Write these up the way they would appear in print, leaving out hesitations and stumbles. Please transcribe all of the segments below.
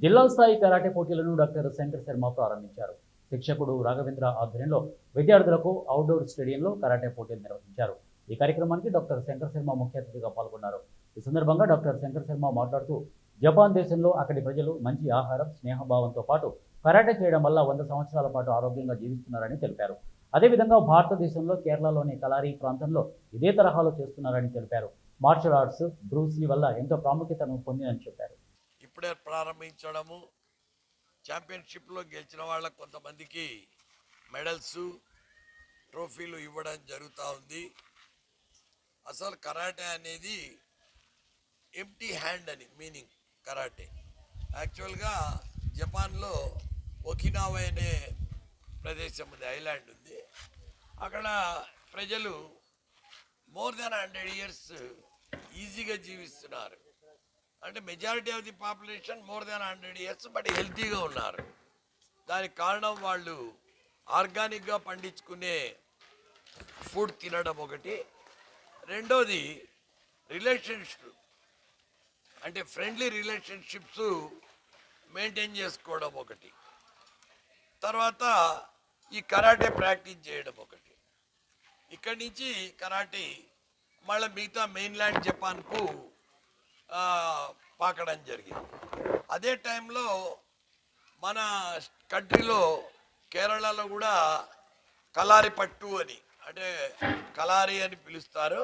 జిల్లా స్థాయి కరాటే పోటీలను డాక్టర్ శంకర్ శర్మ ప్రారంభించారు. శిక్షకుడు రాఘవేంద్ర ఆధ్వర్యంలో విద్యార్థులకు అవుట్డోర్ స్టేడియంలో కరాటే పోటీలు నిర్వహించారు. ఈ కార్యక్రమానికి డాక్టర్ శంకర్ శర్మ ముఖ్య అతిథిగా పాల్గొన్నారు. ఈ సందర్భంగా డాక్టర్ శంకర్ శర్మ మాట్లాడుతూ, జపాన్ దేశంలో అక్కడి ప్రజలు మంచి ఆహారం, స్నేహభావంతో పాటు కరాటే చేయడం వల్ల 100 సంవత్సరాల పాటు ఆరోగ్యంగా జీవిస్తున్నారని తెలిపారు. అదేవిధంగా భారతదేశంలో కేరళలోని కలారి ప్రాంతంలో ఇదే తరహాలో చేస్తున్నారని తెలిపారు. మార్షల్ ఆర్ట్స్ బ్రూస్లీ వల్ల ఎంతో ప్రాముఖ్యతను పొందిందని చెప్పారు. ఇప్పుడే ప్రారంభించడము, ఛాంపియన్షిప్లో గెలిచిన వాళ్ళకు కొంతమందికి మెడల్స్, ట్రోఫీలు ఇవ్వడం జరుగుతూ ఉంది. అసలు కరాటే అనేది ఎంప్టీ హ్యాండ్ అని మీనింగ్ కరాటే. యాక్చువల్గా జపాన్లో ఒకినావా అనే ప్రదేశం ఉంది, ఐలాండ్ ఉంది. అక్కడ ప్రజలు మోర్ దెన్ 100 ఇయర్స్ ఈజీగా జీవిస్తున్నారు. అంటే majority of the population more than 100 years but హెల్తీగా ఉన్నారు. దానికి కారణం వాళ్ళు ఆర్గానిక్గా పండించుకునే ఫుడ్ తినడం ఒకటి. రెండోది రిలేషన్షిప్, అంటే ఫ్రెండ్లీ రిలేషన్షిప్స్ మెయింటైన్ చేసుకోవడం ఒకటి. తర్వాత ఈ కరాటే ప్రాక్టీస్ చేయడం ఒకటి. ఇక్కడి నుంచి కరాటే మళ్ళీ మిగతా మెయిన్ల్యాండ్ జపాన్కు పాకడం జరిగింది. అదే టైంలో మన కంట్రీలో కేరళలో కూడా కలారి పట్టు అని, అంటే కలారి అని పిలుస్తారు.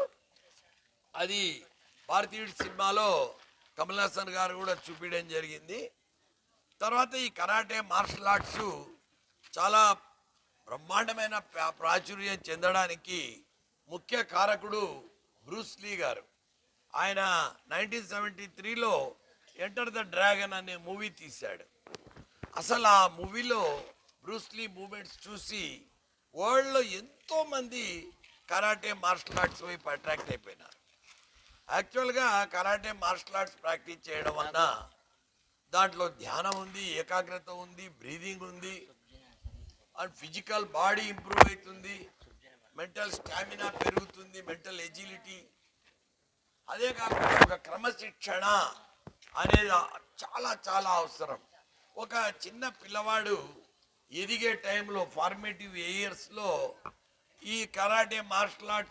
అది భారతీయుడి సినిమాలో కమల్ హాసన్ గారు కూడా చూపించడం జరిగింది. తర్వాత ఈ కరాటే మార్షల్ ఆర్ట్స్ చాలా బ్రహ్మాండమైన ప్రాచుర్యం చెందడానికి ముఖ్య కారకుడు బ్రూస్లీ గారు. ఆయన 1973లో ఎంటర్ ద డ్రాగన్ అనే మూవీ తీశాడు. అసలు ఆ మూవీలో బ్రూస్లీ మూమెంట్స్ చూసి వరల్డ్లో ఎంతోమంది కరాటే మార్షల్ ఆర్ట్స్ వైపు అట్రాక్ట్ అయిపోయినారు. యాక్చువల్గా కరాటే మార్షల్ ఆర్ట్స్ ప్రాక్టీస్ చేయడం వలన దాంట్లో ధ్యానం ఉంది, ఏకాగ్రత ఉంది, బ్రీదింగ్ ఉంది, అండ్ ఫిజికల్ బాడీ ఇంప్రూవ్ అవుతుంది, మెంటల్ స్టామినా పెరుగుతుంది, మెంటల్ ఎజిలిటీ. అదే కాకుండా ఒక క్రమశిక్షణ అనేది చాలా చాలా అవసరం. ఒక చిన్న పిల్లవాడు ఎదిగే టైంలో ఫార్మేటివ్ ఇయర్స్లో ఈ కరాటే మార్షల్ ఆర్ట్స్